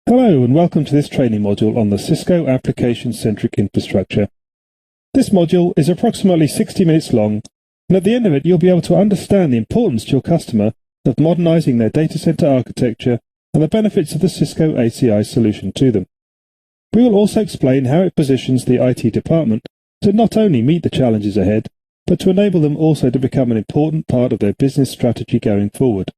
Hello and welcome to this training module on the Cisco application-centric infrastructure. This module is approximately 60 minutes long, and at the end of it you'll be able to understand the importance to your customer of modernizing their data center architecture and the benefits of the Cisco ACI solution to them. We will also explain how it positions the IT department to not only meet the challenges ahead, but to enable them also to become an important part of their business strategy going forward.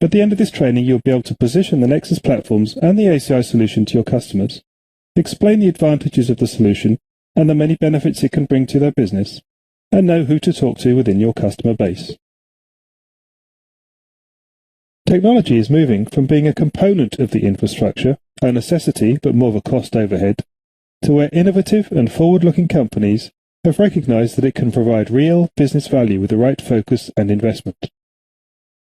At the end of this training, you'll be able to position the Nexus platforms and the ACI solution to your customers, explain the advantages of the solution and the many benefits it can bring to their business, and know who to talk to within your customer base. Technology is moving from being a component of the infrastructure, a necessity but more of a cost overhead, to where innovative and forward-looking companies have recognized that it can provide real business value with the right focus and investment.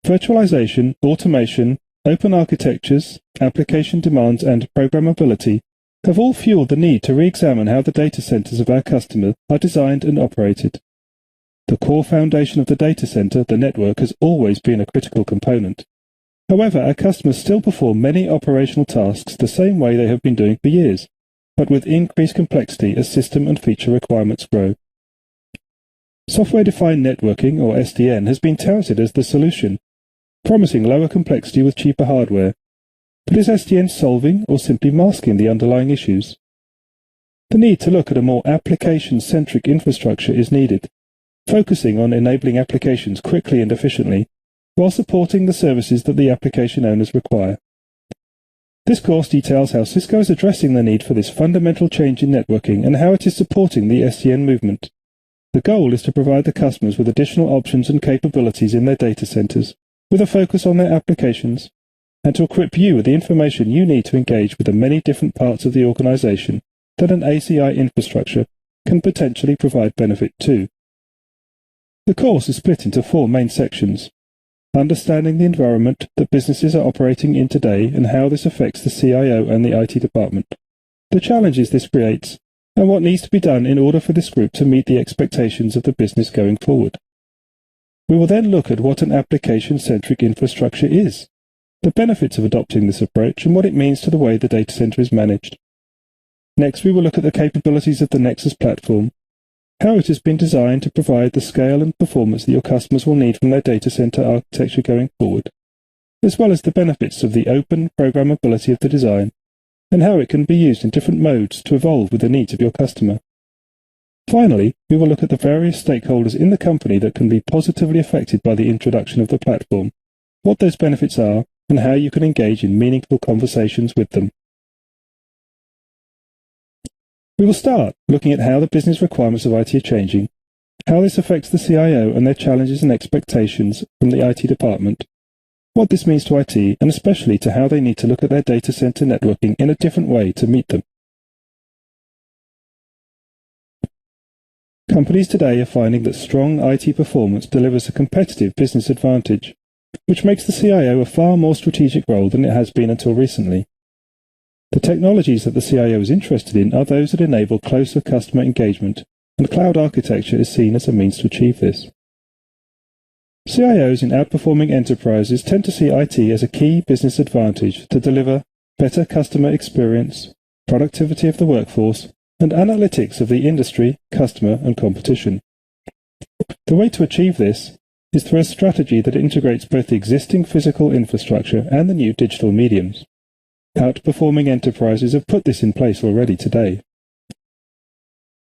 Virtualization, automation, open architectures, application demands, and programmability have all fueled the need to re-examine how the data centers of our customer are designed and operated. The core foundation of the data center, the network, has always been a critical component. However, our customers still perform many operational tasks the same way they have been doing for years, but with increased complexity as system and feature requirements grow. Software-defined networking, or SDN, has been touted as the solution, promising lower complexity with cheaper hardware. But is SDN solving or simply masking the underlying issues? The need to look at a more application-centric infrastructure is needed, focusing on enabling applications quickly and efficiently, while supporting the services that the application owners require. This course details how Cisco is addressing the need for this fundamental change in networking and how it is supporting the SDN movement. The goal is to provide the customers with additional options and capabilities in their data centers, with a focus on their applications, and to equip you with the information you need to engage with the many different parts of the organization that an ACI infrastructure can potentially provide benefit to. The course is split into 4 main sections: understanding the environment that businesses are operating in today and how this affects the CIO and the IT department, the challenges this creates, and what needs to be done in order for this group to meet the expectations of the business going forward. We will then look at what an application-centric infrastructure is, the benefits of adopting this approach, and what it means to the way the data center is managed. Next, we will look at the capabilities of the Nexus platform, how it has been designed to provide the scale and performance that your customers will need from their data center architecture going forward, as well as the benefits of the open programmability of the design, and how it can be used in different modes to evolve with the needs of your customer. Finally, we will look at the various stakeholders in the company that can be positively affected by the introduction of the platform, what those benefits are, and how you can engage in meaningful conversations with them. We will start looking at how the business requirements of IT are changing, how this affects the CIO and their challenges and expectations from the IT department, what this means to IT, and especially to how they need to look at their data center networking in a different way to meet them. Companies today are finding that strong IT performance delivers a competitive business advantage, which makes the CIO a far more strategic role than it has been until recently. The technologies that the CIO is interested in are those that enable closer customer engagement, and cloud architecture is seen as a means to achieve this. CIOs in outperforming enterprises tend to see IT as a key business advantage to deliver better customer experience, productivity of the workforce, and analytics of the industry, customer, and competition. The way to achieve this is through a strategy that integrates both the existing physical infrastructure and the new digital mediums. Outperforming enterprises have put this in place already today.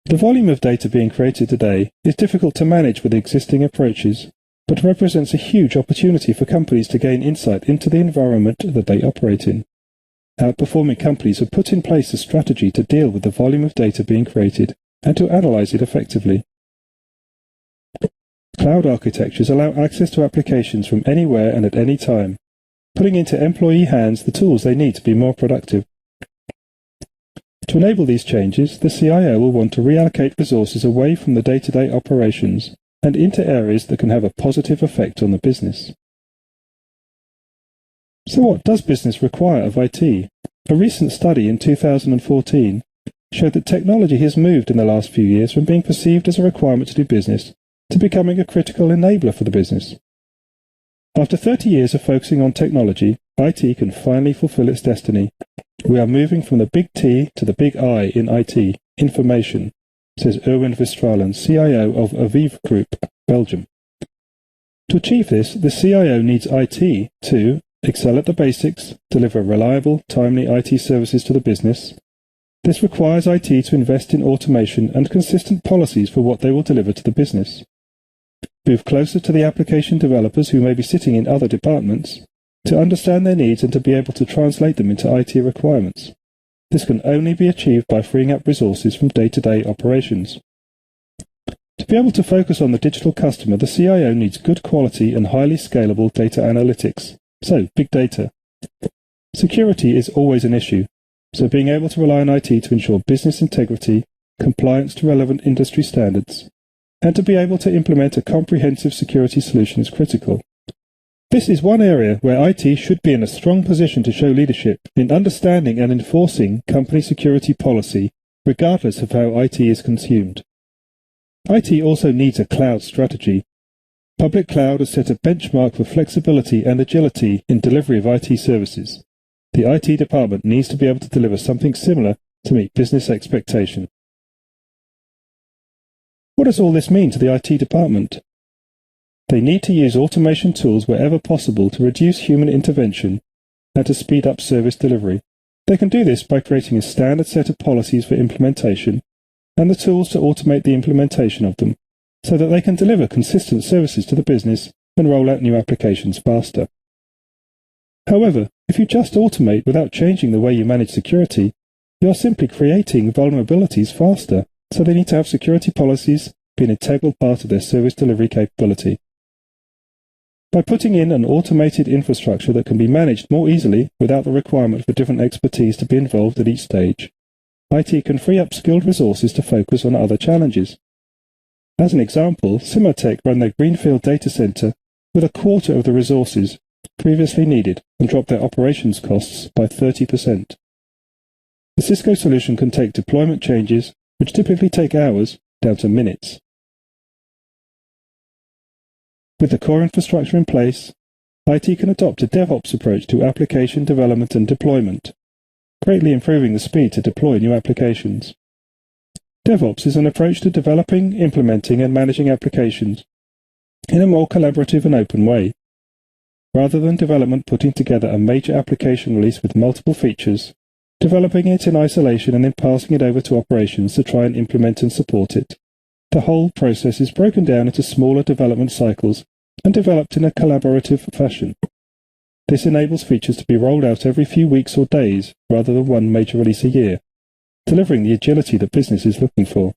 The volume of data being created today is difficult to manage with existing approaches, but represents a huge opportunity for companies to gain insight into the environment that they operate in. Outperforming companies have put in place a strategy to deal with the volume of data being created and to analyze it effectively. Cloud architectures allow access to applications from anywhere and at any time, putting into employee hands the tools they need to be more productive. To enable these changes, the CIO will want to reallocate resources away from the day-to-day operations and into areas that can have a positive effect on the business. So what does business require of IT? A recent study in 2014 showed that technology has moved in the last few years from being perceived as a requirement to do business to becoming a critical enabler for the business. After 30 years of focusing on technology, IT can finally fulfill its destiny. We are moving from the big T to the big I in IT, information, says Erwin Verstralen, CIO of Aviv Group, Belgium. To achieve this, the CIO needs IT to excel at the basics, deliver reliable, timely IT services to the business. This requires IT to invest in automation and consistent policies for what they will deliver to the business. Move closer to the application developers who may be sitting in other departments, to understand their needs and to be able to translate them into IT requirements. This can only be achieved by freeing up resources from day-to-day operations. To be able to focus on the digital customer, the CIO needs good quality and highly scalable data analytics. So, big data. Security is always an issue, so being able to rely on IT to ensure business integrity, compliance to relevant industry standards, and to be able to implement a comprehensive security solution is critical. This is one area where IT should be in a strong position to show leadership in understanding and enforcing company security policy, regardless of how IT is consumed. IT also needs a cloud strategy. Public cloud has set a benchmark for flexibility and agility in delivery of IT services. The IT department needs to be able to deliver something similar to meet business expectation. What does all this mean to the IT department? They need to use automation tools wherever possible to reduce human intervention and to speed up service delivery. They can do this by creating a standard set of policies for implementation and the tools to automate the implementation of them, so that they can deliver consistent services to the business and roll out new applications faster. However, if you just automate without changing the way you manage security, you are simply creating vulnerabilities faster, so they need to have security policies be an integral part of their service delivery capability. By putting in an automated infrastructure that can be managed more easily without the requirement for different expertise to be involved at each stage, IT can free up skilled resources to focus on other challenges. As an example, Symantec run their greenfield data center with a quarter of the resources previously needed and dropped their operations costs by 30%. The Cisco solution can take deployment changes, which typically take hours, down to minutes. With the core infrastructure in place, IT can adopt a DevOps approach to application development and deployment, greatly improving the speed to deploy new applications. DevOps is an approach to developing, implementing, and managing applications in a more collaborative and open way. Rather than development putting together a major application release with multiple features, developing it in isolation and then passing it over to operations to try and implement and support it, the whole process is broken down into smaller development cycles and developed in a collaborative fashion. This enables features to be rolled out every few weeks or days rather than one major release a year, delivering the agility that business is looking for.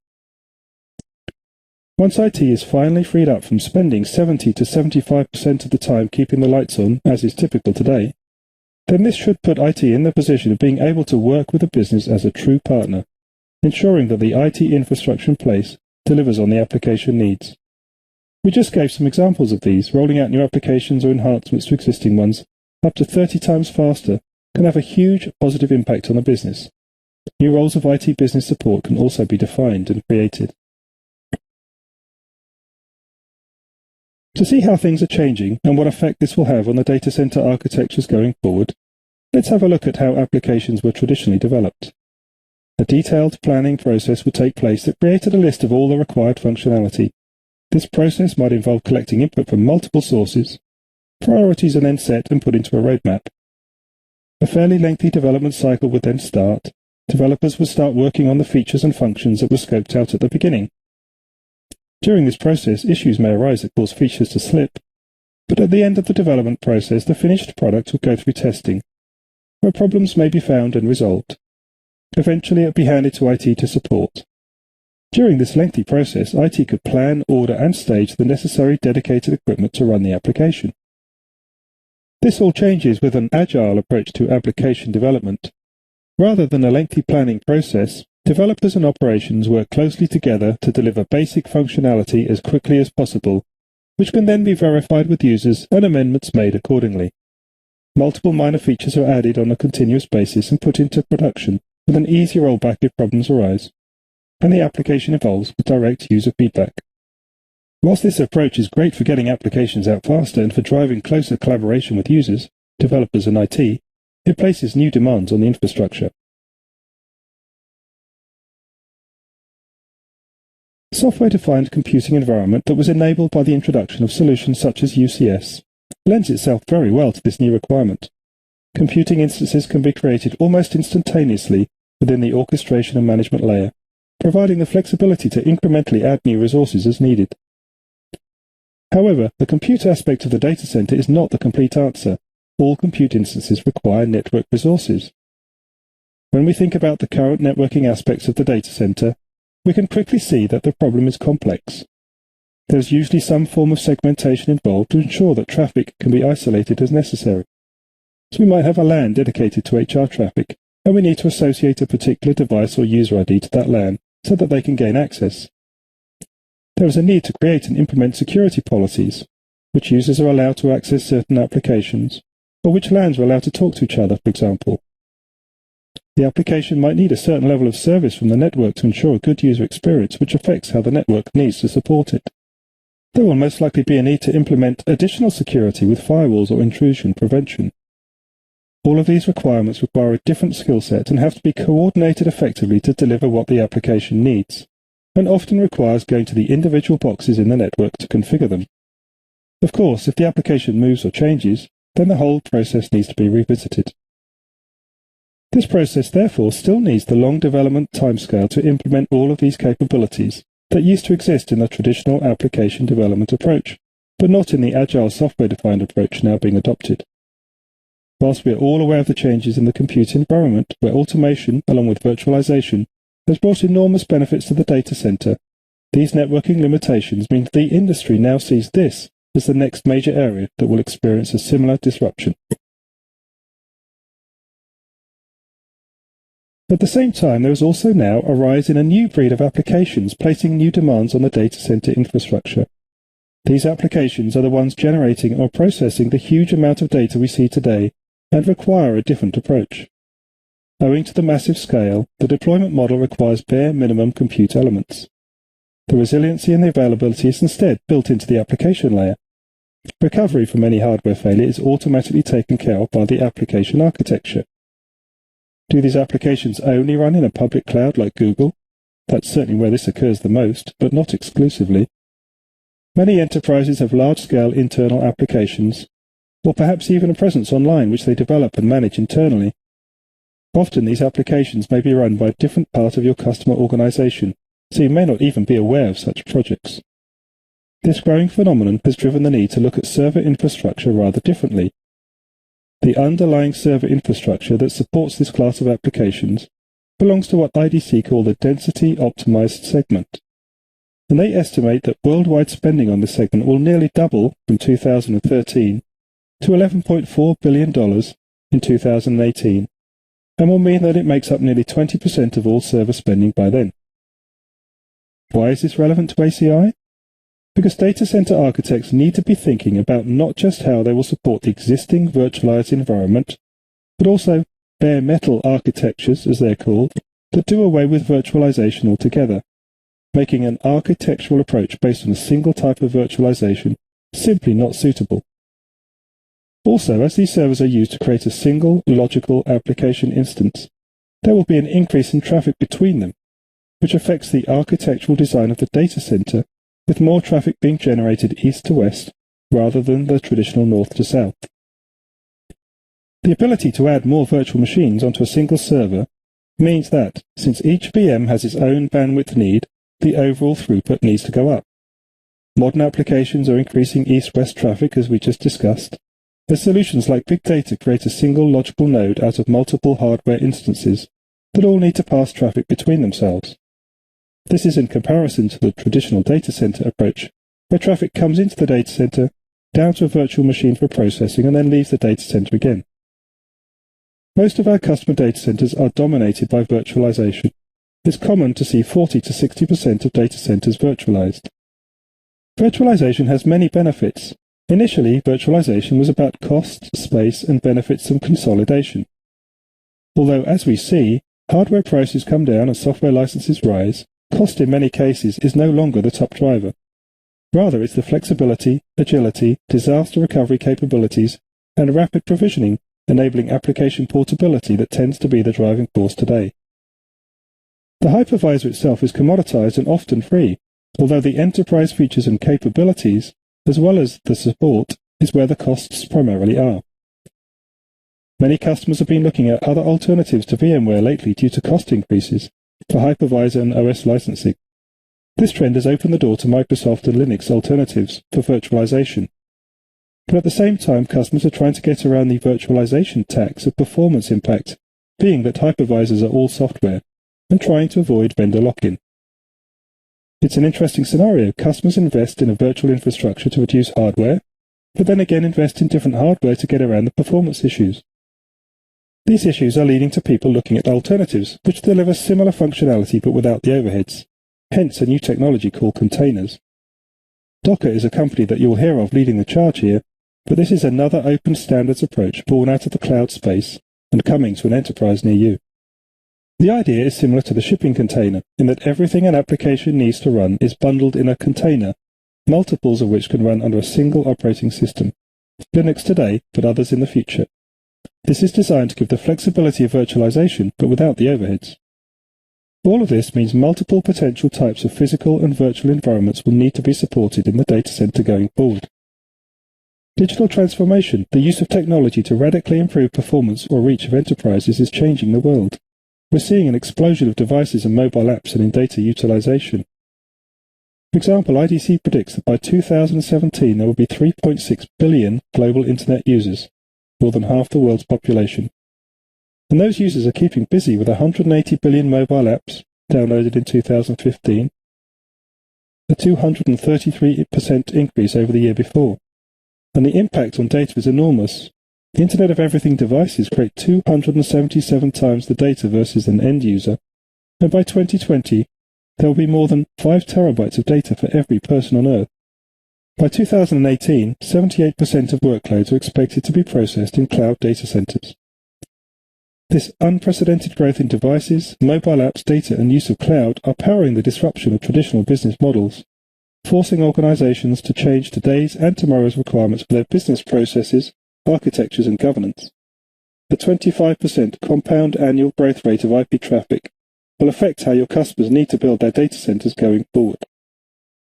Once IT is finally freed up from spending 70 to 75% of the time keeping the lights on, as is typical today, then this should put IT in the position of being able to work with the business as a true partner, ensuring that the IT infrastructure in place delivers on the application needs. We just gave some examples of these. Rolling out new applications or enhancements to existing ones up to 30 times faster can have a huge positive impact on the business. New roles of IT business support can also be defined and created. To see how things are changing and what effect this will have on the data center architectures going forward, let's have a look at how applications were traditionally developed. A detailed planning process would take place that created a list of all the required functionality. This process might involve collecting input from multiple sources. Priorities are then set and put into a roadmap. A fairly lengthy development cycle would then start. Developers would start working on the features and functions that were scoped out at the beginning. During this process, issues may arise that cause features to slip, but at the end of the development process, the finished product will go through testing, where problems may be found and resolved. Eventually, it will be handed to IT to support. During this lengthy process, IT could plan, order, and stage the necessary dedicated equipment to run the application. This all changes with an agile approach to application development. Rather than a lengthy planning process, developers and operations work closely together to deliver basic functionality as quickly as possible, which can then be verified with users and amendments made accordingly. Multiple minor features are added on a continuous basis and put into production with an easy rollback if problems arise, and the application evolves with direct user feedback. Whilst this approach is great for getting applications out faster and for driving closer collaboration with users, developers and IT, it places new demands on the infrastructure. Software-defined computing environment that was enabled by the introduction of solutions such as UCS lends itself very well to this new requirement. Computing instances can be created almost instantaneously within the orchestration and management layer, providing the flexibility to incrementally add new resources as needed. However, the compute aspect of the data center is not the complete answer. All compute instances require network resources. When we think about the current networking aspects of the data center, we can quickly see that the problem is complex. There is usually some form of segmentation involved to ensure that traffic can be isolated as necessary. So we might have a LAN dedicated to HR traffic, and we need to associate a particular device or user ID to that LAN so that they can gain access. There is a need to create and implement security policies, which users are allowed to access certain applications, or which LANs are allowed to talk to each other, for example. The application might need a certain level of service from the network to ensure a good user experience, which affects how the network needs to support it. There will most likely be a need to implement additional security with firewalls or intrusion prevention. All of these requirements require a different skill set and have to be coordinated effectively to deliver what the application needs, and often requires going to the individual boxes in the network to configure them. Of course, if the application moves or changes, then the whole process needs to be revisited. This process therefore still needs the long development timescale to implement all of these capabilities that used to exist in the traditional application development approach, but not in the agile software-defined approach now being adopted. Whilst we are all aware of the changes in the compute environment, where automation, along with virtualization, has brought enormous benefits to the data center, these networking limitations mean that the industry now sees this as the next major area that will experience a similar disruption. At the same time, there is also now a rise in a new breed of applications placing new demands on the data center infrastructure. These applications are the ones generating or processing the huge amount of data we see today and require a different approach. Owing to the massive scale, the deployment model requires bare minimum compute elements. The resiliency and the availability is instead built into the application layer. Recovery from any hardware failure is automatically taken care of by the application architecture. Do these applications only run in a public cloud like Google? That's certainly where this occurs the most, but not exclusively. Many enterprises have large-scale internal applications, or perhaps even a presence online which they develop and manage internally. Often these applications may be run by a different part of your customer organization, so you may not even be aware of such projects. This growing phenomenon has driven the need to look at server infrastructure rather differently. The underlying server infrastructure that supports this class of applications belongs to what IDC call the density optimized segment, and they estimate that worldwide spending on this segment will nearly double from 2013 to $11.4 billion in 2018, and will mean that it makes up nearly 20% of all server spending by then. Why is this relevant to ACI? Because data center architects need to be thinking about not just how they will support the existing virtualized environment, but also bare metal architectures, as they're called, that do away with virtualization altogether, making an architectural approach based on a single type of virtualization simply not suitable. Also, as these servers are used to create a single logical application instance, there will be an increase in traffic between them, which affects the architectural design of the data center, with more traffic being generated east to west rather than the traditional north to south. The ability to add more virtual machines onto a single server means that, since each VM has its own bandwidth need, the overall throughput needs to go up. Modern applications are increasing east-west traffic, as we just discussed, as solutions like big data create a single logical node out of multiple hardware instances that all need to pass traffic between themselves. This is in comparison to the traditional data center approach, where traffic comes into the data center, down to a virtual machine for processing, and then leaves the data center again. Most of our customer data centers are dominated by virtualization. It's common to see 40 to 60% of data centers virtualized. Virtualization has many benefits. Initially, virtualization was about cost, space, and benefits from consolidation. Although, as we see, hardware prices come down and software licenses rise, cost in many cases is no longer the top driver. Rather, it's the flexibility, agility, disaster recovery capabilities, and rapid provisioning, enabling application portability that tends to be the driving force today. The hypervisor itself is commoditized and often free, although the enterprise features and capabilities, as well as the support, is where the costs primarily are. Many customers have been looking at other alternatives to VMware lately due to cost increases for hypervisor and OS licensing. This trend has opened the door to Microsoft and Linux alternatives for virtualization. But at the same time, customers are trying to get around the virtualization tax of performance impact, being that hypervisors are all software, and trying to avoid vendor lock-in. It's an interesting scenario. Customers invest in a virtual infrastructure to reduce hardware, but then again invest in different hardware to get around the performance issues. These issues are leading to people looking at alternatives which deliver similar functionality but without the overheads, hence a new technology called containers. Docker is a company that you'll hear of leading the charge here, but this is another open standards approach born out of the cloud space and coming to an enterprise near you. The idea is similar to the shipping container in that everything an application needs to run is bundled in a container, multiples of which can run under a single operating system, Linux today, but others in the future. This is designed to give the flexibility of virtualization, but without the overheads. All of this means multiple potential types of physical and virtual environments will need to be supported in the data center going forward. Digital transformation, the use of technology to radically improve performance or reach of enterprises, is changing the world. We're seeing an explosion of devices and mobile apps and in data utilization. For example, IDC predicts that by 2017 there will be 3.6 billion global internet users, more than half the world's population. And those users are keeping busy with 180 billion mobile apps downloaded in 2015, a 233% increase over the year before. And the impact on data is enormous. The Internet of Everything devices create 277 times the data versus an end user, and by 2020 there will be more than 5 terabytes of data for every person on Earth. By 2018, 78% of workloads are expected to be processed in cloud data centers. This unprecedented growth in devices, mobile apps, data, and use of cloud are powering the disruption of traditional business models, forcing organizations to change today's and tomorrow's requirements for their business processes, architectures, and governance. The 25% compound annual growth rate of IP traffic will affect how your customers need to build their data centers going forward.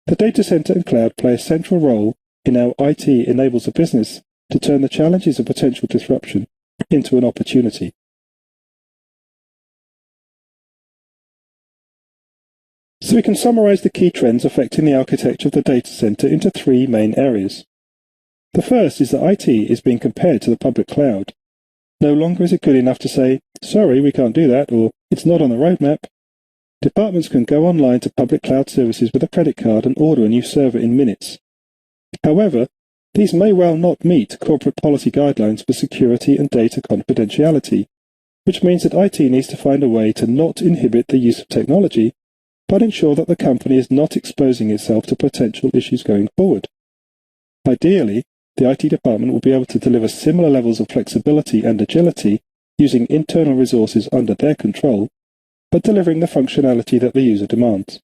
The data center and cloud play a central role in how IT enables a business to turn the challenges of potential disruption into an opportunity. So we can summarize the key trends affecting the architecture of the data center into 3 main areas. The first is that IT is being compared to the public cloud. No longer is it good enough to say, sorry, we can't do that, or it's not on the roadmap. Departments can go online to public cloud services with a credit card and order a new server in minutes. However, these may well not meet corporate policy guidelines for security and data confidentiality, which means that IT needs to find a way to not inhibit the use of technology, but ensure that the company is not exposing itself to potential issues going forward. Ideally, the IT department will be able to deliver similar levels of flexibility and agility using internal resources under their control, but delivering the functionality that the user demands.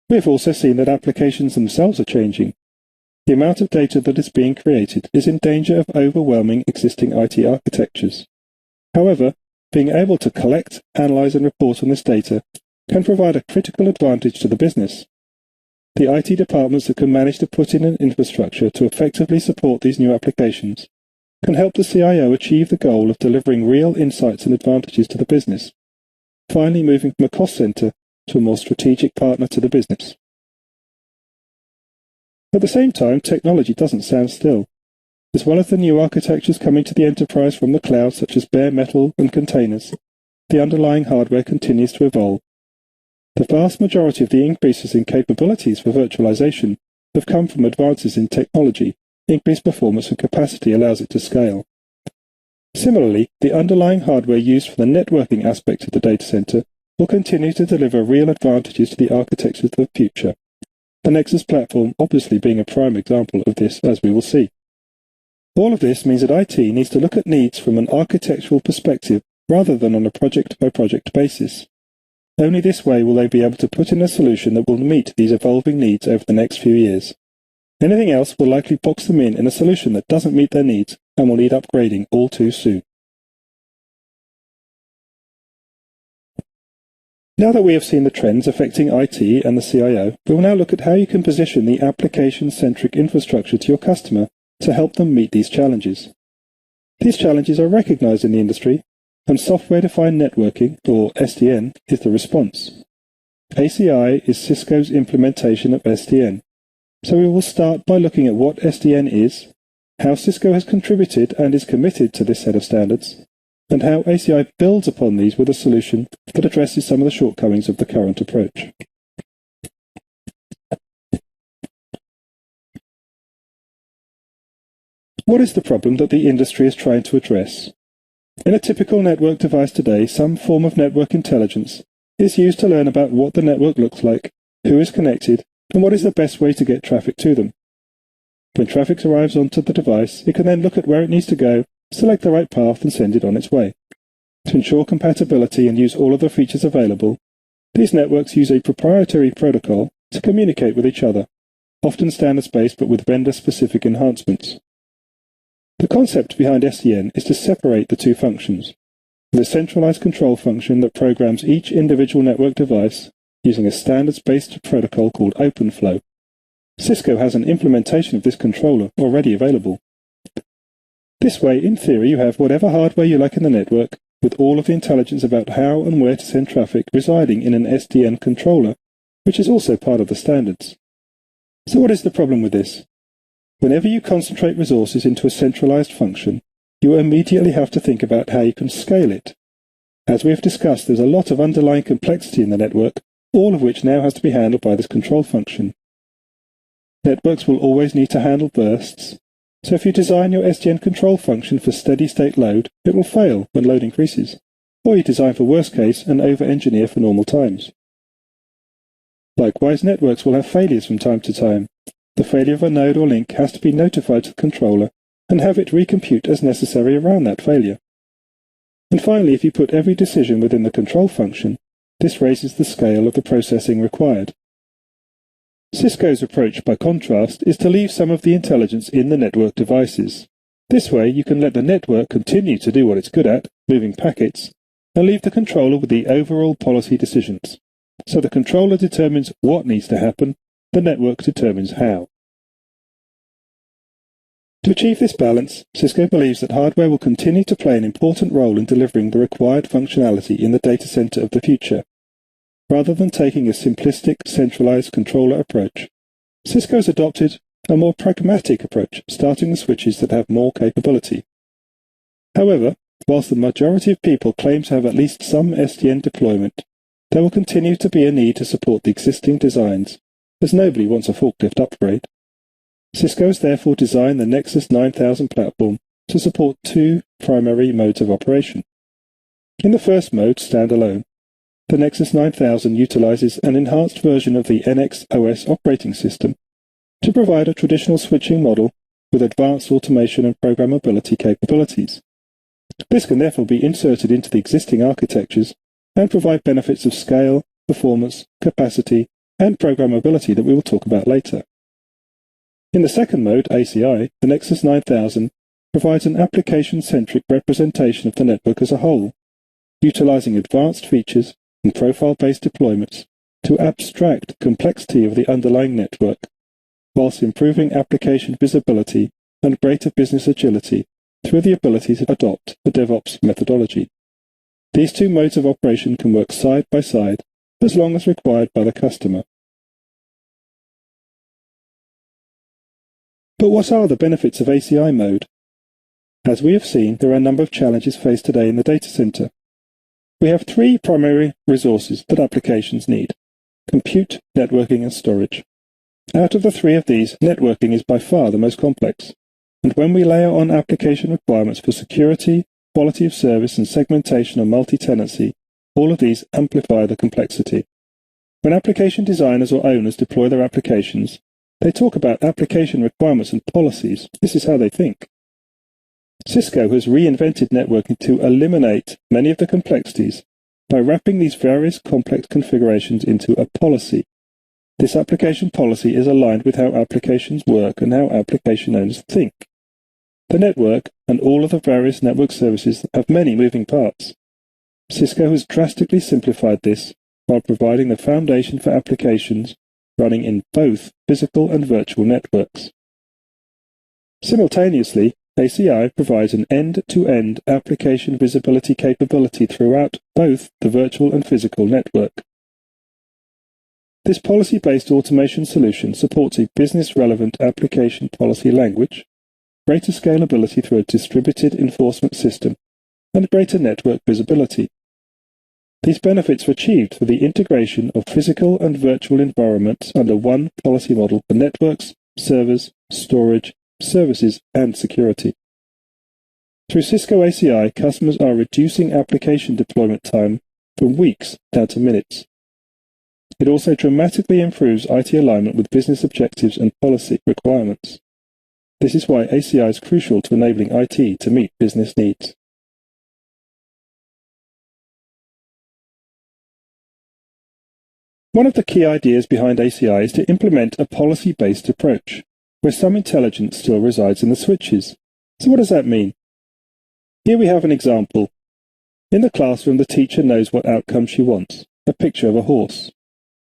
We have also seen that applications themselves are changing. The amount of data that is being created is in danger of overwhelming existing IT architectures. However, being able to collect, analyze, and report on this data can provide a critical advantage to the business. The IT departments that can manage to put in an infrastructure to effectively support these new applications can help the CIO achieve the goal of delivering real insights and advantages to the business, finally moving from a cost center to a more strategic partner to the business. At the same time, technology doesn't stand still. As well as the new architectures coming to the enterprise from the cloud, such as bare metal and containers, the underlying hardware continues to evolve. The vast majority of the increases in capabilities for virtualization have come from advances in technology. Increased performance and capacity allows it to scale. Similarly, the underlying hardware used for the networking aspect of the data center will continue to deliver real advantages to the architecture of the future, the Nexus platform obviously being a prime example of this, as we will see. All of this means that IT needs to look at needs from an architectural perspective rather than on a project-by-project basis. Only this way will they be able to put in a solution that will meet these evolving needs over the next few years. Anything else will likely box them in a solution that doesn't meet their needs and will need upgrading all too soon. Now that we have seen the trends affecting IT and the CIO, we will now look at how you can position the application-centric infrastructure to your customer to help them meet these challenges. These challenges are recognized in the industry, and software-defined networking, or SDN, is the response. ACI is Cisco's implementation of SDN, so we will start by looking at what SDN is, how Cisco has contributed and is committed to this set of standards, and how ACI builds upon these with a solution that addresses some of the shortcomings of the current approach. What is the problem that the industry is trying to address? In a typical network device today, some form of network intelligence is used to learn about what the network looks like, who is connected, and what is the best way to get traffic to them. When traffic arrives onto the device, it can then look at where it needs to go, select the right path, and send it on its way. To ensure compatibility and use all of the features available, these networks use a proprietary protocol to communicate with each other, often standards-based but with vendor-specific enhancements. The concept behind SDN is to separate the two functions, with a centralized control function that programs each individual network device using a standards-based protocol called OpenFlow. Cisco has an implementation of this controller already available. This way, in theory, you have whatever hardware you like in the network, with all of the intelligence about how and where to send traffic residing in an SDN controller, which is also part of the standards. So what is the problem with this? Whenever you concentrate resources into a centralized function, you immediately have to think about how you can scale it. As we have discussed, there's a lot of underlying complexity in the network, all of which now has to be handled by this control function. Networks will always need to handle bursts, so if you design your SDN control function for steady-state load, it will fail when load increases, or you design for worst case and over-engineer for normal times. Likewise, networks will have failures from time to time. The failure of a node or link has to be notified to the controller and have it recompute as necessary around that failure. And finally, if you put every decision within the control function, this raises the scale of the processing required. Cisco's approach, by contrast, is to leave some of the intelligence in the network devices. This way, you can let the network continue to do what it's good at, moving packets, and leave the controller with the overall policy decisions. So the controller determines what needs to happen, the network determines how. To achieve this balance, Cisco believes that hardware will continue to play an important role in delivering the required functionality in the data center of the future. Rather than taking a simplistic, centralized controller approach, Cisco has adopted a more pragmatic approach, starting with switches that have more capability. However, whilst the majority of people claim to have at least some SDN deployment, there will continue to be a need to support the existing designs, as nobody wants a forklift upgrade. Cisco has therefore designed the Nexus 9000 platform to support two primary modes of operation. In the first mode, standalone, the Nexus 9000 utilizes an enhanced version of the NX OS operating system to provide a traditional switching model with advanced automation and programmability capabilities. This can therefore be inserted into the existing architectures and provide benefits of scale, performance, capacity, and programmability that we will talk about later. In the second mode, ACI, the Nexus 9000 provides an application-centric representation of the network as a whole, utilizing advanced features and profile-based deployments to abstract the complexity of the underlying network, whilst improving application visibility and greater business agility through the ability to adopt the DevOps methodology. These two modes of operation can work side by side as long as required by the customer. But what are the benefits of ACI mode? As we have seen, there are a number of challenges faced today in the data center. We have three primary resources that applications need: compute, networking, and storage. Out of the three of these, networking is by far the most complex, and when we layer on application requirements for security, quality of service, and segmentation and multi-tenancy, all of these amplify the complexity. When application designers or owners deploy their applications, they talk about application requirements and policies. This is how they think. Cisco has reinvented networking to eliminate many of the complexities by wrapping these various complex configurations into a policy. This application policy is aligned with how applications work and how application owners think. The network and all of the various network services have many moving parts. Cisco has drastically simplified this while providing the foundation for applications running in both physical and virtual networks. Simultaneously, ACI provides an end-to-end application visibility capability throughout both the virtual and physical network. This policy-based automation solution supports a business-relevant application policy language, greater scalability through a distributed enforcement system, and greater network visibility. These benefits are achieved through the integration of physical and virtual environments under one policy model for networks, servers, storage, services, and security. Through Cisco ACI, customers are reducing application deployment time from weeks down to minutes. It also dramatically improves IT alignment with business objectives and policy requirements. This is why ACI is crucial to enabling IT to meet business needs. One of the key ideas behind ACI is to implement a policy-based approach, where some intelligence still resides in the switches. So what does that mean? Here we have an example. In the classroom, the teacher knows what outcome she wants, a picture of a horse.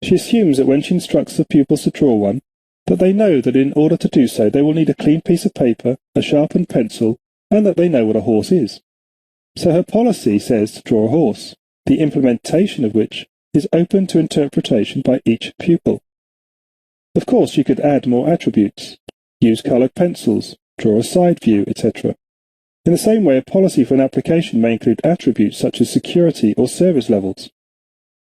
She assumes that when she instructs the pupils to draw one, that they know that in order to do so they will need a clean piece of paper, a sharpened pencil, and that they know what a horse is. So her policy says to draw a horse, the implementation of which is open to interpretation by each pupil. Of course, you could add more attributes, use coloured pencils, draw a side view, etc. In the same way, a policy for an application may include attributes such as security or service levels.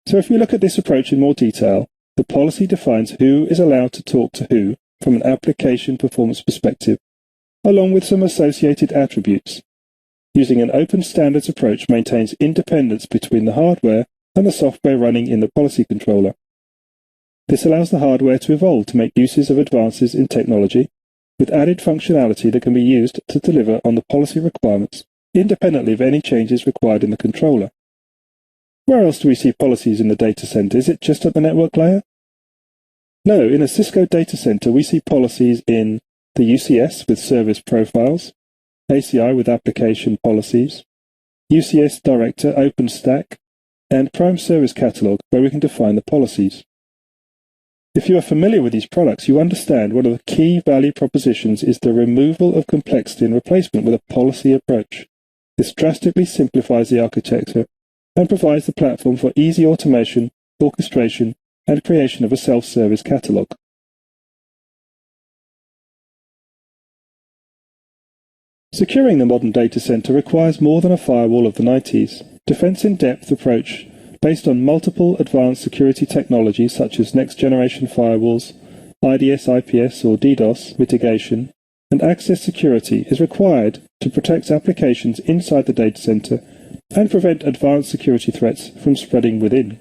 So if we look at this approach in more detail, the policy defines who is allowed to talk to who from an application performance perspective, along with some associated attributes. Using an open standards approach maintains independence between the hardware and the software running in the policy controller. This allows the hardware to evolve to make uses of advances in technology, with added functionality that can be used to deliver on the policy requirements, independently of any changes required in the controller. Where else do we see policies in the data center? Is it just at the network layer? No, in a Cisco data center we see policies in the UCS with service profiles, ACI with application policies, UCS Director OpenStack, and Prime Service Catalog where we can define the policies. If you are familiar with these products, you understand one of the key value propositions is the removal of complexity and replacement with a policy approach. This drastically simplifies the architecture and provides the platform for easy automation, orchestration, and creation of a self-service catalog. Securing the modern data center requires more than a firewall of the 90s. Defense-in-depth approach based on multiple advanced security technologies such as next-generation firewalls, IDS, IPS or DDoS mitigation, and access security is required to protect applications inside the data center and prevent advanced security threats from spreading within.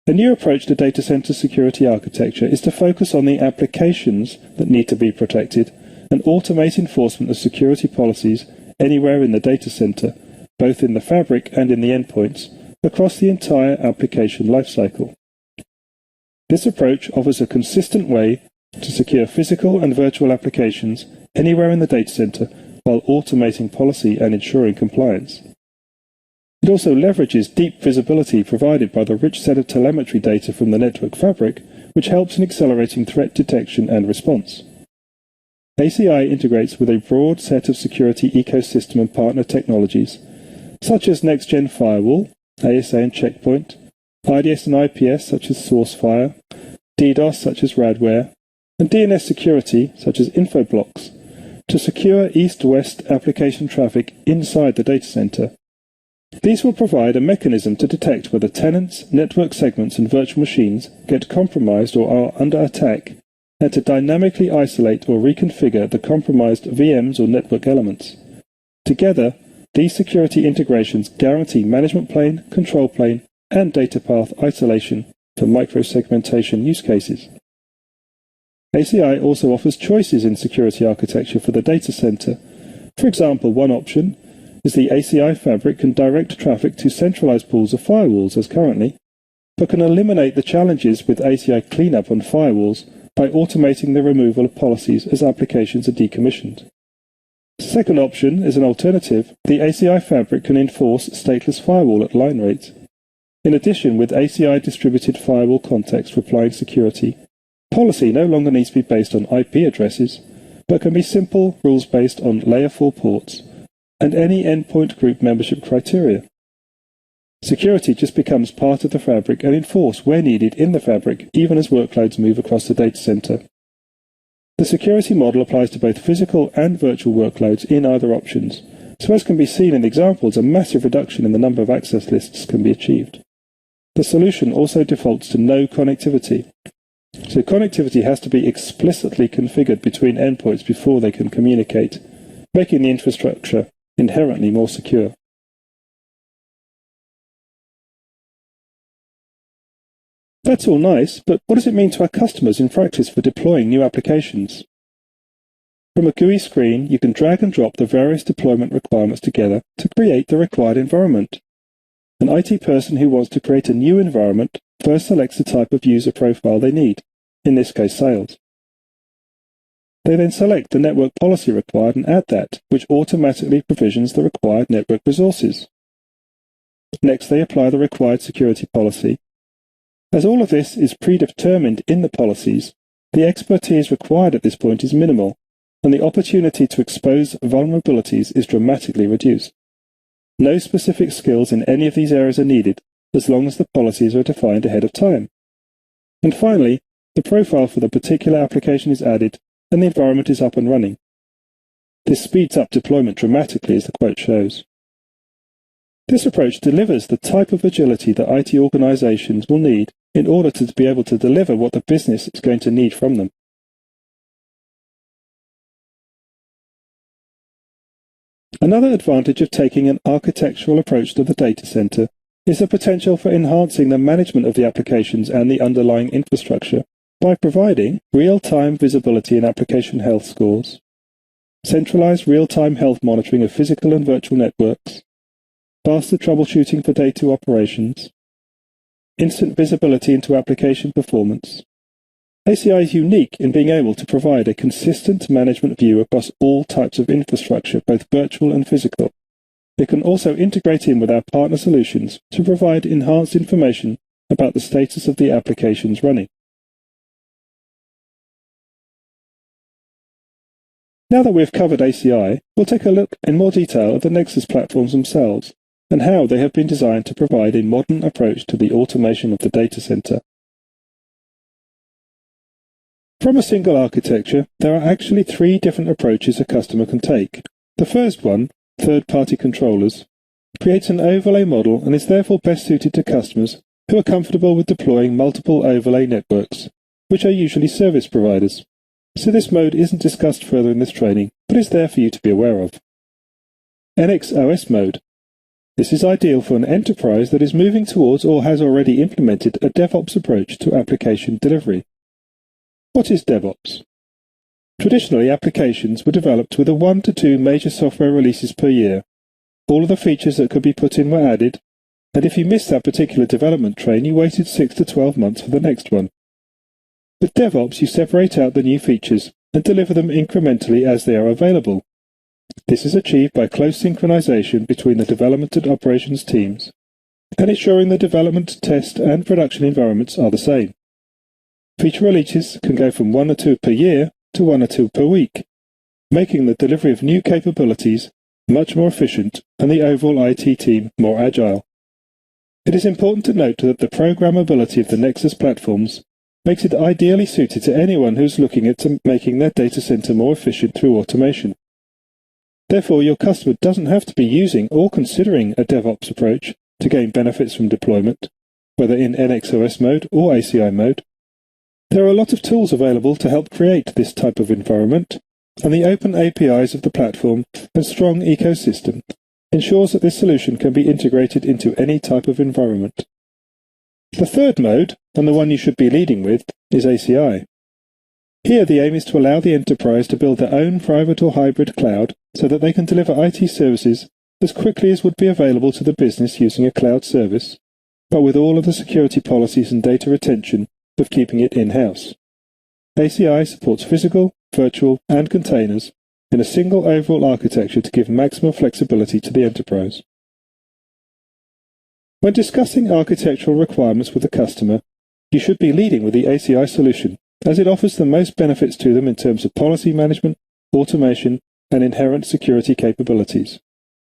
A new approach to data center security architecture is to focus on the applications that need to be protected and automate enforcement of security policies anywhere in the data center, both in the fabric and in the endpoints, across the entire application lifecycle. This approach offers a consistent way to secure physical and virtual applications anywhere in the data center while automating policy and ensuring compliance. It also leverages deep visibility provided by the rich set of telemetry data from the network fabric, which helps in accelerating threat detection and response. ACI integrates with a broad set of security ecosystem and partner technologies, such as next-gen firewall, ASA and checkpoint, IDS and IPS such as SourceFire, DDoS such as Radware, and DNS security such as Infoblocks, to secure east-west application traffic inside the data center. These will provide a mechanism to detect whether tenants, network segments, and virtual machines get compromised or are under attack, and to dynamically isolate or reconfigure the compromised VMs or network elements. Together, these security integrations guarantee management plane, control plane, and data path isolation for microsegmentation use cases. ACI also offers choices in security architecture for the data center. For example, one option is the ACI fabric can direct traffic to centralized pools of firewalls as currently, but can eliminate the challenges with ACI cleanup on firewalls by automating the removal of policies as applications are decommissioned. Second option is an alternative. The ACI fabric can enforce stateless firewall at line rate. In addition, with ACI distributed firewall context for applying security, policy no longer needs to be based on IP addresses, but can be simple rules based on layer 4 ports and any endpoint group membership criteria. Security just becomes part of the fabric and enforced where needed in the fabric, even as workloads move across the data center. The security model applies to both physical and virtual workloads in either options, so as can be seen in the examples, a massive reduction in the number of access lists can be achieved. The solution also defaults to no connectivity, so connectivity has to be explicitly configured between endpoints before they can communicate, making the infrastructure inherently more secure. That's all nice, but what does it mean to our customers in practice for deploying new applications? From a GUI screen, you can drag and drop the various deployment requirements together to create the required environment. An IT person who wants to create a new environment first selects the type of user profile they need, in this case sales. They then select the network policy required and add that, which automatically provisions the required network resources. Next, they apply the required security policy. As all of this is predetermined in the policies, the expertise required at this point is minimal, and the opportunity to expose vulnerabilities is dramatically reduced. No specific skills in any of these areas are needed, as long as the policies are defined ahead of time. And finally, the profile for the particular application is added, and the environment is up and running. This speeds up deployment dramatically, as the quote shows. This approach delivers the type of agility that IT organizations will need in order to be able to deliver what the business is going to need from them. Another advantage of taking an architectural approach to the data center is the potential for enhancing the management of the applications and the underlying infrastructure by providing real-time visibility in application health scores, centralized real-time health monitoring of physical and virtual networks, faster troubleshooting for day 2 operations, instant visibility into application performance. ACI is unique in being able to provide a consistent management view across all types of infrastructure, both virtual and physical. It can also integrate in with our partner solutions to provide enhanced information about the status of the applications running. Now that we've covered ACI, we'll take a look in more detail at the Nexus platforms themselves and how they have been designed to provide a modern approach to the automation of the data center. From a single architecture, there are actually 3 different approaches a customer can take. The first one, third-party controllers, creates an overlay model and is therefore best suited to customers who are comfortable with deploying multiple overlay networks, which are usually service providers. So this mode isn't discussed further in this training, but is there for you to be aware of. NX OS mode. This is ideal for an enterprise that is moving towards or has already implemented a DevOps approach to application delivery. What is DevOps? Traditionally, applications were developed with 1 to 2 major software releases per year. All of the features that could be put in were added, and if you missed that particular development train, you waited 6 to 12 months for the next one. With DevOps, you separate out the new features and deliver them incrementally as they are available. This is achieved by close synchronization between the development and operations teams, and ensuring the development, test, and production environments are the same. Feature releases can go from 1 or 2 per year to 1 or 2 per week, making the delivery of new capabilities much more efficient and the overall IT team more agile. It is important to note that the programmability of the Nexus platforms makes it ideally suited to anyone who's looking at making their data center more efficient through automation. Therefore, your customer doesn't have to be using or considering a DevOps approach to gain benefits from deployment, whether in NXOS mode or ACI mode. There are a lot of tools available to help create this type of environment, and the open APIs of the platform and strong ecosystem ensures that this solution can be integrated into any type of environment. The third mode, and the one you should be leading with, is ACI. Here the aim is to allow the enterprise to build their own private or hybrid cloud so that they can deliver IT services as quickly as would be available to the business using a cloud service, but with all of the security policies and data retention of keeping it in-house. ACI supports physical, virtual, and containers, in a single overall architecture to give maximum flexibility to the enterprise. When discussing architectural requirements with the customer, you should be leading with the ACI solution, as it offers the most benefits to them in terms of policy management, automation, and inherent security capabilities.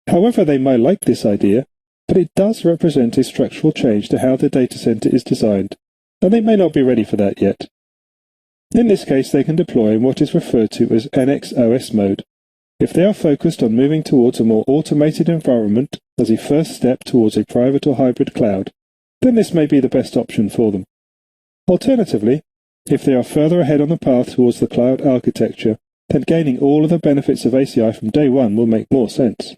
However, they may like this idea, but it does represent a structural change to how the data center is designed, and they may not be ready for that yet. In this case, they can deploy in what is referred to as NX-OS mode, if they are focused on moving towards a more automated environment as a first step towards a private or hybrid cloud, then this may be the best option for them. Alternatively, if they are further ahead on the path towards the cloud architecture, then gaining all of the benefits of ACI from day one will make more sense.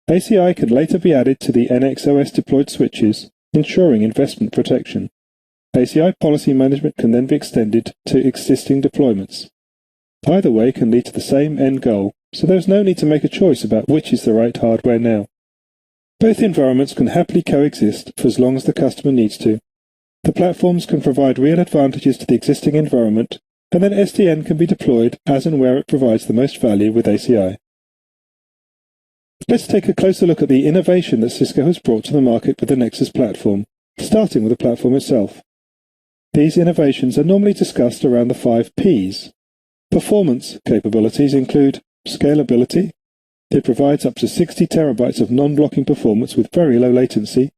ACI can later be added to the NX-OS deployed switches, ensuring investment protection. ACI policy management can then be extended to existing deployments. Either way can lead to the same end goal, so there is no need to make a choice about which is the right hardware now. Both environments can happily coexist for as long as the customer needs to. The platforms can provide real advantages to the existing environment, and then SDN can be deployed as and where it provides the most value with ACI. Let's take a closer look at the innovation that Cisco has brought to the market with the Nexus platform, starting with the platform itself. These innovations are normally discussed around the 5 Ps. Performance capabilities include scalability. It provides up to 60 terabytes of non-blocking performance with very low latency,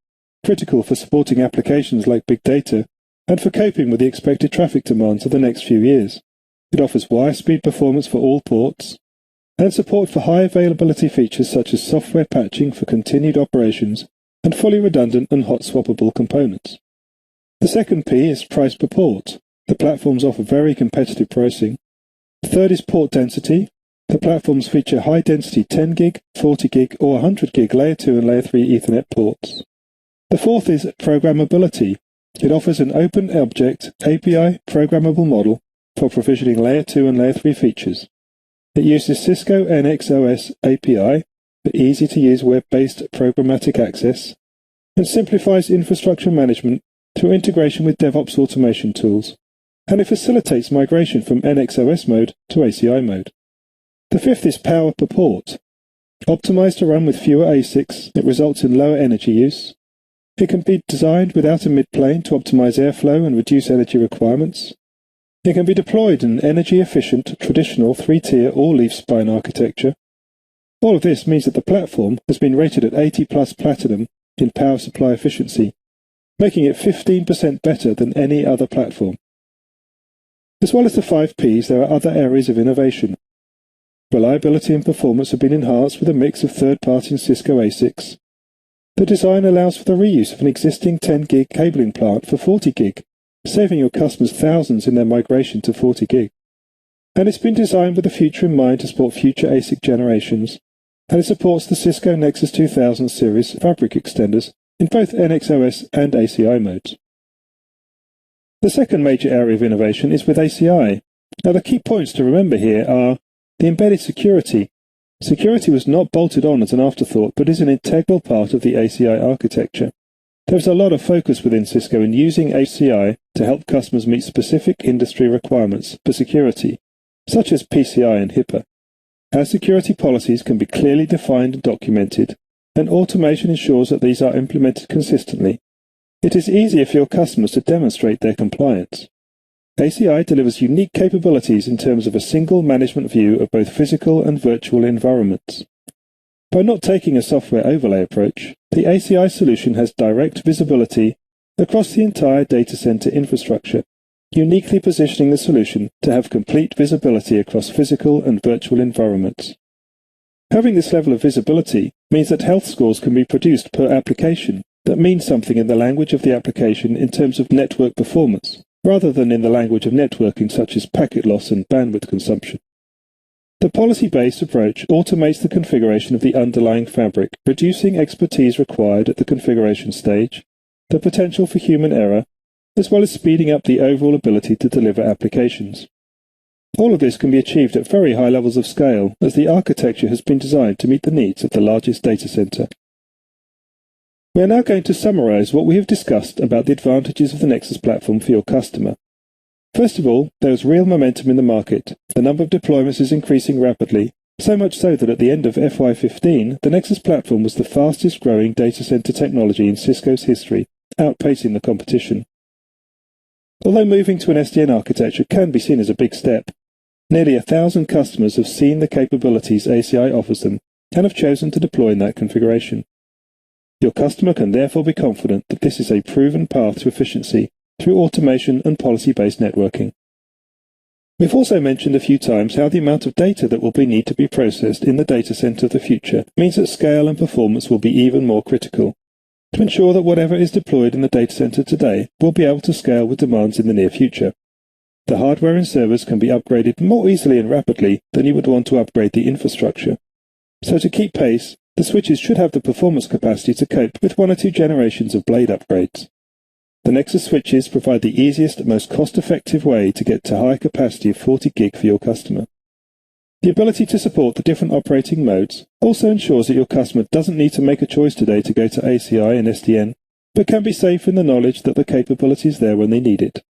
critical for supporting applications like big data, and for coping with the expected traffic demands of the next few years. It offers wire speed performance for all ports, and support for high availability features such as software patching for continued operations and fully redundant and hot swappable components. The second P is price per port. The platforms offer very competitive pricing. The third is port density. The platforms feature high-density 10 gig, 40 gig, or 100 gig Layer 2 and Layer 3 Ethernet ports. The fourth is programmability. It offers an open object API programmable model for provisioning Layer 2 and Layer 3 features. It uses Cisco NX-OS API for easy-to-use web-based programmatic access and simplifies infrastructure management through integration with DevOps automation tools, and it facilitates migration from NX-OS mode to ACI mode. The fifth is power per port. Optimized to run with fewer ASICs, it results in lower energy use. It can be designed without a mid-plane to optimize airflow and reduce energy requirements. It can be deployed in an energy-efficient, traditional 3-tier or leaf spine architecture. All of this means that the platform has been rated at 80+ platinum in power supply efficiency, making it 15% better than any other platform. As well as the 5 Ps, there are other areas of innovation. Reliability and performance have been enhanced with a mix of third-party and Cisco ASICs. The design allows for the reuse of an existing 10 gig cabling plant for 40 gig, saving your customers thousands in their migration to 40 gig. And it's been designed with the future in mind to support future ASIC generations, and it supports the Cisco Nexus 2000 series fabric extenders in both NX-OS and ACI modes. The second major area of innovation is with ACI. Now the key points to remember here are the embedded security. Security was not bolted on as an afterthought, but is an integral part of the ACI architecture. There is a lot of focus within Cisco in using ACI to help customers meet specific industry requirements for security, such as PCI and HIPAA. Our security policies can be clearly defined and documented, and automation ensures that these are implemented consistently. It is easier for your customers to demonstrate their compliance. ACI delivers unique capabilities in terms of a single management view of both physical and virtual environments. By not taking a software overlay approach, the ACI solution has direct visibility across the entire data center infrastructure, uniquely positioning the solution to have complete visibility across physical and virtual environments. Having this level of visibility means that health scores can be produced per application that mean something in the language of the application in terms of network performance, rather than in the language of networking such as packet loss and bandwidth consumption. The policy-based approach automates the configuration of the underlying fabric, reducing expertise required at the configuration stage, the potential for human error, as well as speeding up the overall ability to deliver applications. All of this can be achieved at very high levels of scale, as the architecture has been designed to meet the needs of the largest data center. We are now going to summarize what we have discussed about the advantages of the Nexus platform for your customer. First of all, there is real momentum in the market. The number of deployments is increasing rapidly, So much so that at the end of FY15, the Nexus platform was the fastest growing data center technology in Cisco's history, outpacing the competition. Although moving to an SDN architecture can be seen as a big step, nearly 1,000 customers have seen the capabilities ACI offers them and have chosen to deploy in that configuration. Your customer can therefore be confident that this is a proven path to efficiency through automation and policy-based networking. We've also mentioned a few times how the amount of data that will need to be processed in the data center of the future means that scale and performance will be even more critical, to ensure that whatever is deployed in the data center today will be able to scale with demands in the near future. The hardware and servers can be upgraded more easily and rapidly than you would want to upgrade the infrastructure. So to keep pace, the switches should have the performance capacity to cope with 1 or 2 generations of blade upgrades. The Nexus switches provide the easiest and most cost-effective way to get to high capacity of 40 gig for your customer. The ability to support the different operating modes also ensures that your customer doesn't need to make a choice today to go to ACI and SDN, but can be safe in the knowledge that the capability is there when they need it.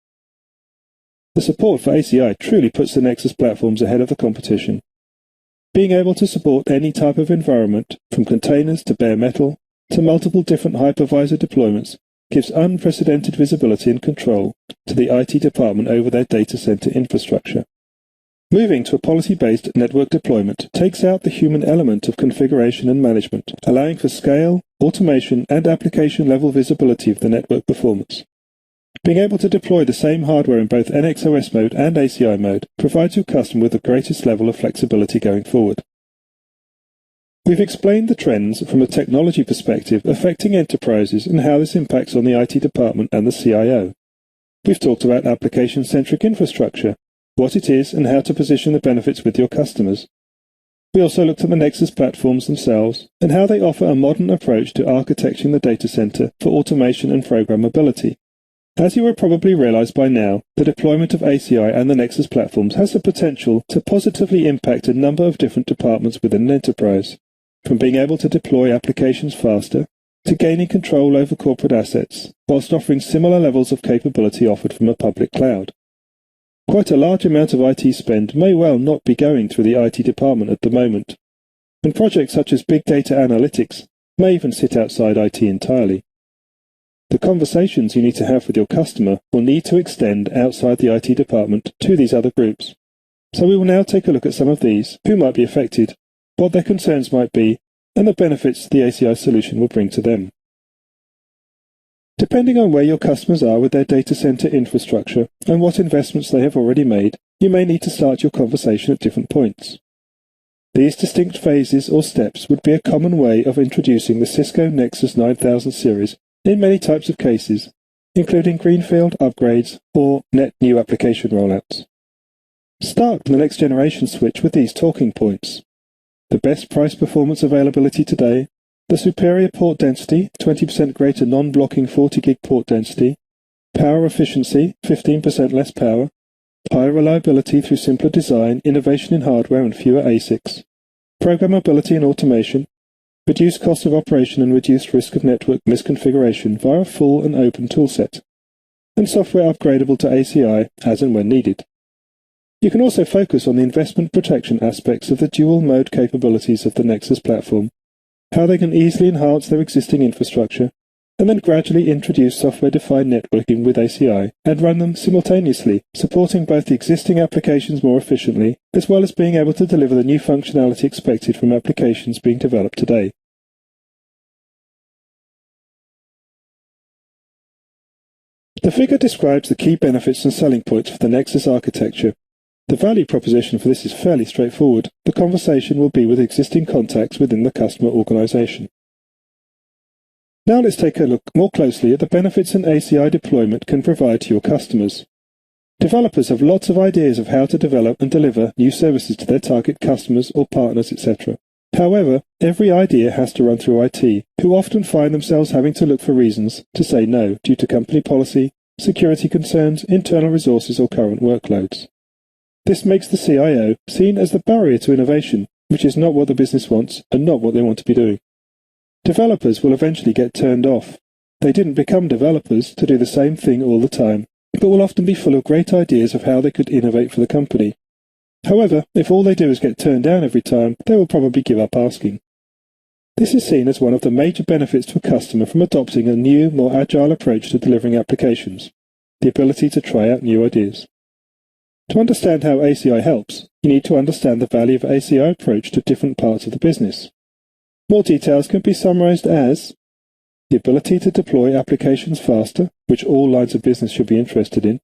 The support for ACI truly puts the Nexus platforms ahead of the competition. Being able to support any type of environment, from containers to bare metal, to multiple different hypervisor deployments, gives unprecedented visibility and control to the IT department over their data center infrastructure. Moving to a policy-based network deployment takes out the human element of configuration and management, allowing for scale, automation, and application-level visibility of the network performance. Being able to deploy the same hardware in both NXOS mode and ACI mode provides your customer with the greatest level of flexibility going forward. We've explained the trends from a technology perspective affecting enterprises and how this impacts on the IT department and the CIO. We've talked about application-centric infrastructure, what it is and how to position the benefits with your customers. We also looked at the Nexus platforms themselves and how they offer a modern approach to architecting the data center for automation and programmability. As you will probably realize by now, the deployment of ACI and the Nexus platforms has the potential to positively impact a number of different departments within an enterprise, from being able to deploy applications faster to gaining control over corporate assets, whilst offering similar levels of capability offered from a public cloud. Quite a large amount of IT spend may well not be going through the IT department at the moment, and projects such as big data analytics may even sit outside IT entirely. The conversations you need to have with your customer will need to extend outside the IT department to these other groups. So we will now take a look at some of these, who might be affected, what their concerns might be, and the benefits the ACI solution will bring to them. Depending on where your customers are with their data center infrastructure and what investments they have already made, you may need to start your conversation at different points. These distinct phases or steps would be a common way of introducing the Cisco Nexus 9000 series in many types of cases, including greenfield upgrades or net new application rollouts. Start the next generation switch with these talking points: the best price performance availability today, the superior port density, 20% greater non-blocking 40 gig port density, power efficiency, 15% less power, higher reliability through simpler design, innovation in hardware and fewer ASICs, programmability and automation, reduced cost of operation and reduced risk of network misconfiguration via a full and open toolset, and software upgradable to ACI as and when needed. You can also focus on the investment protection aspects of the dual-mode capabilities of the Nexus platform, how they can easily enhance their existing infrastructure, and then gradually introduce software-defined networking with ACI and run them simultaneously, supporting both the existing applications more efficiently, as well as being able to deliver the new functionality expected from applications being developed today. The figure describes the key benefits and selling points for the Nexus architecture. The value proposition for this is fairly straightforward. The conversation will be with existing contacts within the customer organization. Now let's take a look more closely at the benefits an ACI deployment can provide to your customers. Developers have lots of ideas of how to develop and deliver new services to their target customers or partners, etc. However, every idea has to run through IT, who often find themselves having to look for reasons to say no due to company policy, security concerns, internal resources, or current workloads. This makes the CIO seen as the barrier to innovation, which is not what the business wants and not what they want to be doing. Developers will eventually get turned off. They didn't become developers to do the same thing all the time, but will often be full of great ideas of how they could innovate for the company. However, if all they do is get turned down every time, they will probably give up asking. This is seen as one of the major benefits to a customer from adopting a new, more agile approach to delivering applications, the ability to try out new ideas. To understand how ACI helps, you need to understand the value of ACI approach to different parts of the business. More details can be summarized as the ability to deploy applications faster, which all lines of business should be interested in,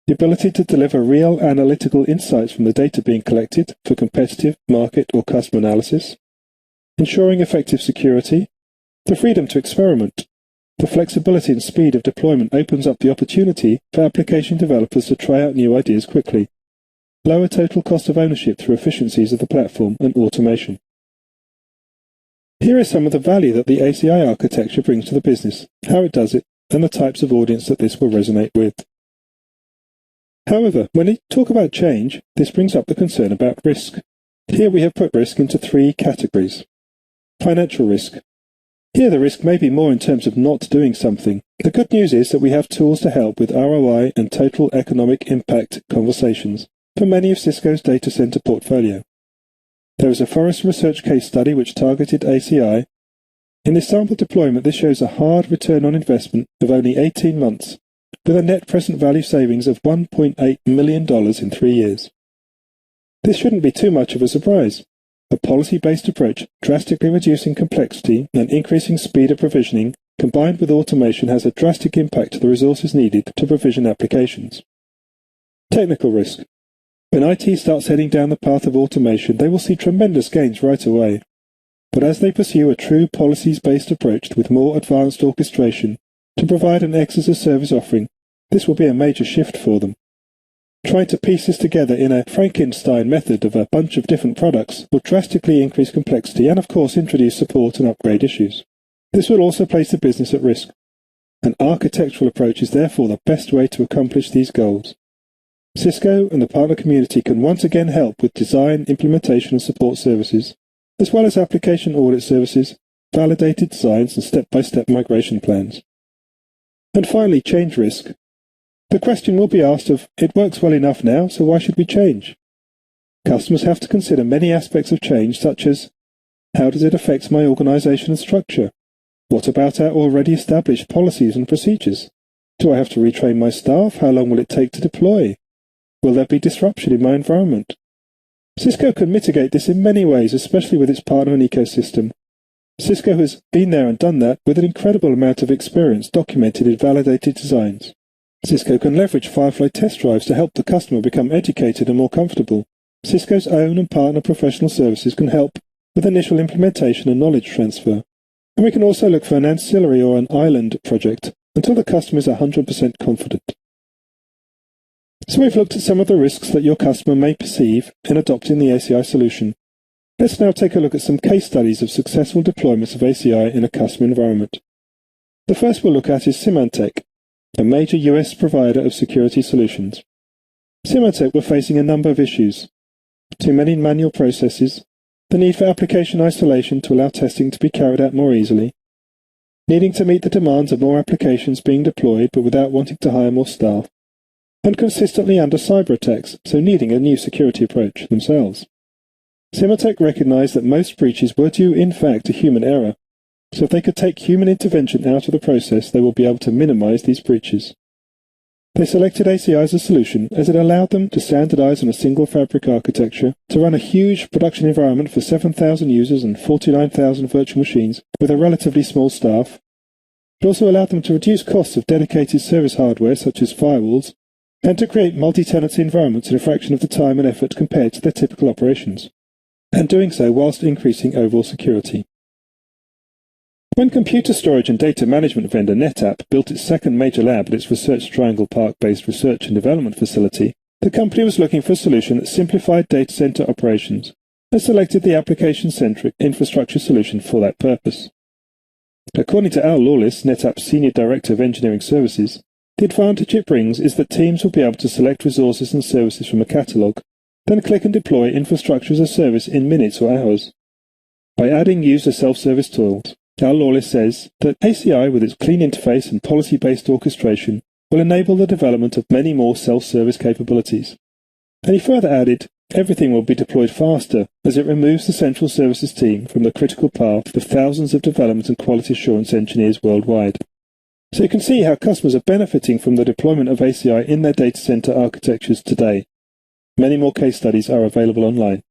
the ability to deliver real analytical insights from the data being collected for competitive, market, or customer analysis, ensuring effective security, the freedom to experiment. The flexibility and speed of deployment opens up the opportunity for application developers to try out new ideas quickly, lower total cost of ownership through efficiencies of the platform and automation. Here is some of the value that the ACI architecture brings to the business, how it does it, and the types of audience that this will resonate with. However, when we talk about change, this brings up the concern about risk. Here we have put risk into 3 categories. Financial risk. Here the risk may be more in terms of not doing something. The good news is that we have tools to help with ROI and total economic impact conversations for many of Cisco's data center portfolio. There is a Forrester Research case study which targeted ACI. In this sample deployment, this shows a hard return on investment of only 18 months, with a net present value savings of $1.8 million in 3 years. This shouldn't be too much of a surprise. A policy-based approach, drastically reducing complexity and increasing speed of provisioning, combined with automation, has a drastic impact to the resources needed to provision applications. Technical risk. When IT starts heading down the path of automation, they will see tremendous gains right away. But as they pursue a true policies-based approach with more advanced orchestration to provide an X-as-a-service offering, this will be a major shift for them. Trying to piece this together in a Frankenstein method of a bunch of different products will drastically increase complexity and, of course, introduce support and upgrade issues. This will also place the business at risk. An architectural approach is therefore the best way to accomplish these goals. Cisco and the partner community can once again help with design, implementation and support services, as well as application audit services, validated designs and step-by-step migration plans. And finally, change risk. The question will be asked of, it works well enough now, so why should we change? Customers have to consider many aspects of change, such as, how does it affect my organization and structure? What about our already established policies and procedures? Do I have to retrain my staff? How long will it take to deploy? Will there be disruption in my environment? Cisco can mitigate this in many ways, especially with its partner and ecosystem. Cisco has been there and done that with an incredible amount of experience documented in validated designs. Cisco can leverage Firefly test drives to help the customer become educated and more comfortable. Cisco's own and partner professional services can help with initial implementation and knowledge transfer. And we can also look for an ancillary or an island project until the customer is 100% confident. So we've looked at some of the risks that your customer may perceive in adopting the ACI solution. Let's now take a look at some case studies of successful deployments of ACI in a customer environment. The first we'll look at is Symantec, a major US provider of security solutions. Symantec were facing a number of issues. Too many manual processes, the need for application isolation to allow testing to be carried out more easily, needing to meet the demands of more applications being deployed but without wanting to hire more staff, and consistently under cyber attacks, so needing a new security approach themselves. Symantec recognized that most breaches were due in fact to human error, so if they could take human intervention out of the process, they will be able to minimize these breaches. They selected ACI as a solution as it allowed them to standardize on a single fabric architecture, to run a huge production environment for 7,000 users and 49,000 virtual machines with a relatively small staff. It also allowed them to reduce costs of dedicated service hardware such as firewalls, and to create multi-tenancy environments in a fraction of the time and effort compared to their typical operations, and doing so whilst increasing overall security. When computer storage and data management vendor NetApp built its second major lab at its Research Triangle Park-based research and development facility, the company was looking for a solution that simplified data center operations and selected the application-centric infrastructure solution for that purpose. According to Al Lawless, NetApp's Senior Director of Engineering Services, the advantage it brings is that teams will be able to select resources and services from a catalog, then click and deploy infrastructure as a service in minutes or hours. By adding user self-service tools, Al Lawless says that ACI, with its clean interface and policy-based orchestration, will enable the development of many more self-service capabilities. And he further added, everything will be deployed faster as it removes the central services team from the critical path of thousands of development and quality assurance engineers worldwide. So you can see how customers are benefiting from the deployment of ACI in their data center architectures today. Many more case studies are available online.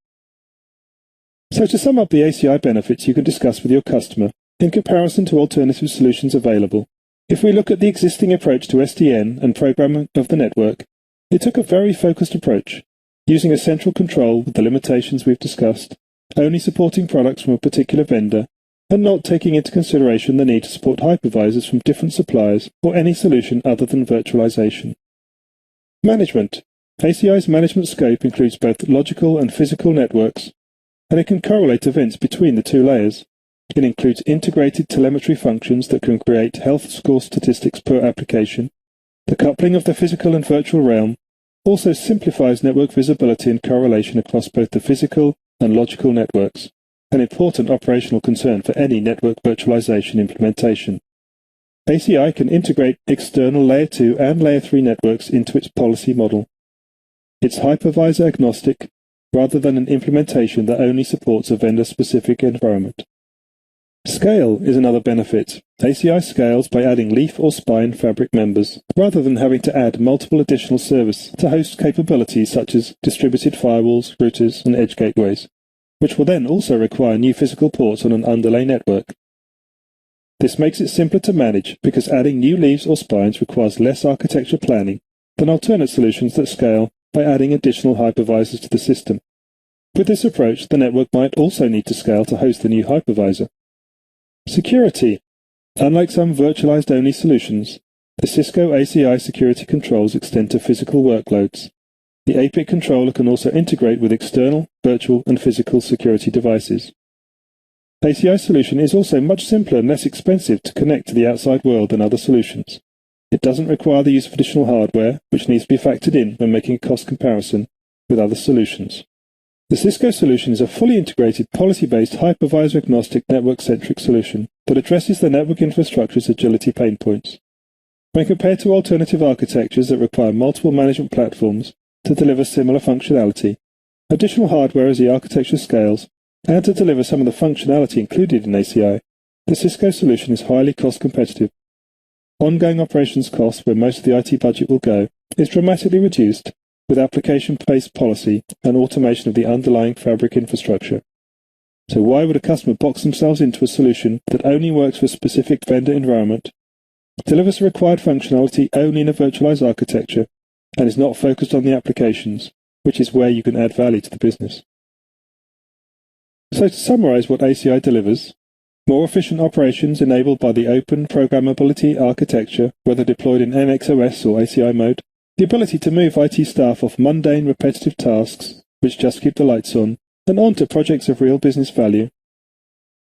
So to sum up the ACI benefits you can discuss with your customer in comparison to alternative solutions available, if we look at the existing approach to SDN and programming of the network, it took a very focused approach, using a central control with the limitations we've discussed, only supporting products from a particular vendor, and not taking into consideration the need to support hypervisors from different suppliers or any solution other than virtualization. Management. ACI's management scope includes both logical and physical networks, and it can correlate events between the two layers. It includes integrated telemetry functions that can create health score statistics per application. The coupling of the physical and virtual realm also simplifies network visibility and correlation across both the physical and logical networks, an important operational concern for any network virtualization implementation. ACI can integrate external Layer 2 and Layer 3 networks into its policy model. It's hypervisor agnostic, rather than an implementation that only supports a vendor-specific environment. Scale is another benefit. ACI scales by adding leaf or spine fabric members, rather than having to add multiple additional service to host capabilities such as distributed firewalls, routers, and edge gateways, which will then also require new physical ports on an underlay network. This makes it simpler to manage because adding new leaves or spines requires less architecture planning than alternate solutions that scale by adding additional hypervisors to the system. With this approach, the network might also need to scale to host the new hypervisor. Security. Unlike some virtualized-only solutions, the Cisco ACI security controls extend to physical workloads. The APIC controller can also integrate with external, virtual, and physical security devices. ACI's solution is also much simpler and less expensive to connect to the outside world than other solutions. It doesn't require the use of additional hardware, which needs to be factored in when making a cost comparison with other solutions. The Cisco solution is a fully integrated, policy-based, hypervisor-agnostic, network-centric solution that addresses the network infrastructure's agility pain points. When compared to alternative architectures that require multiple management platforms to deliver similar functionality, additional hardware as the architecture scales, and to deliver some of the functionality included in ACI, the Cisco solution is highly cost-competitive. Ongoing operations costs, where most of the IT budget will go, is dramatically reduced with application-based policy and automation of the underlying fabric infrastructure. So why would a customer box themselves into a solution that only works for a specific vendor environment, delivers the required functionality only in a virtualized architecture, and is not focused on the applications, which is where you can add value to the business? So to summarize what ACI delivers, more efficient operations enabled by the open programmability architecture, whether deployed in NXOS or ACI mode, the ability to move IT staff off mundane, repetitive tasks, which just keep the lights on, and onto projects of real business value,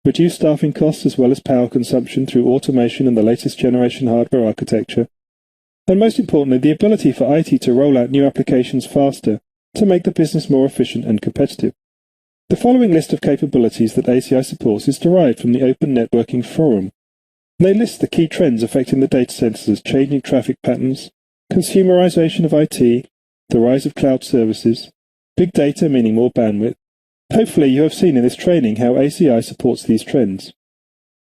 reduce staffing costs as well as power consumption through automation and the latest generation hardware architecture, and most importantly, the ability for IT to roll out new applications faster to make the business more efficient and competitive. The following list of capabilities that ACI supports is derived from the Open Networking Forum. They list the key trends affecting the data centers as changing traffic patterns, consumerization of IT, the rise of cloud services, big data meaning more bandwidth. Hopefully you have seen in this training how ACI supports these trends.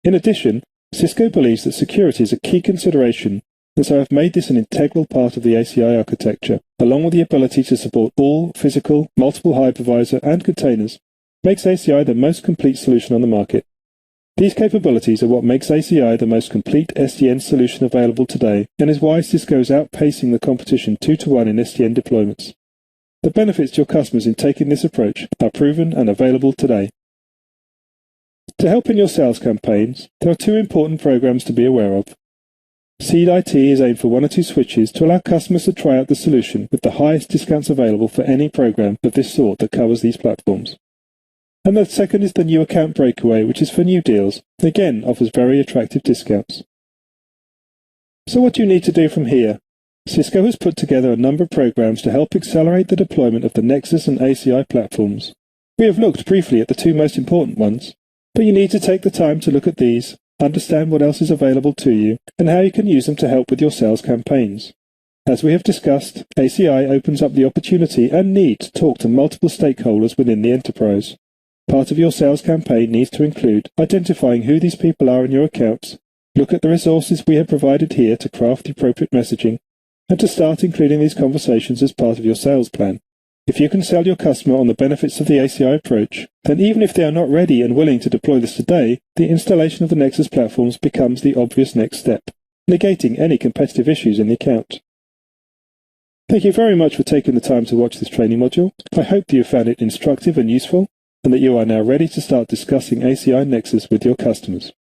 In addition, Cisco believes that security is a key consideration, and so have made this an integral part of the ACI architecture, along with the ability to support all physical, multiple hypervisor, and containers, makes ACI the most complete solution on the market. These capabilities are what makes ACI the most complete SDN solution available today, and is why Cisco is outpacing the competition 2-to-1 in SDN deployments. The benefits to your customers in taking this approach are proven and available today. To help in your sales campaigns, there are two important programs to be aware of. Seed IT is aimed for 1 or 2 switches to allow customers to try out the solution with the highest discounts available for any program of this sort that covers these platforms. And the second is the New Account Breakaway, which is for new deals, again offers very attractive discounts. So what do you need to do from here? Cisco has put together a number of programs to help accelerate the deployment of the Nexus and ACI platforms. We have looked briefly at the 2 most important ones, but you need to take the time to look at these, understand what else is available to you, and how you can use them to help with your sales campaigns. As we have discussed, ACI opens up the opportunity and need to talk to multiple stakeholders within the enterprise. Part of your sales campaign needs to include identifying who these people are in your accounts, look at the resources we have provided here to craft the appropriate messaging, and to start including these conversations as part of your sales plan. If you can sell your customer on the benefits of the ACI approach, then even if they are not ready and willing to deploy this today, the installation of the Nexus platforms becomes the obvious next step, negating any competitive issues in the account. Thank you very much for taking the time to watch this training module. I hope that you found it instructive and useful, and that you are now ready to start discussing ACI Nexus with your customers.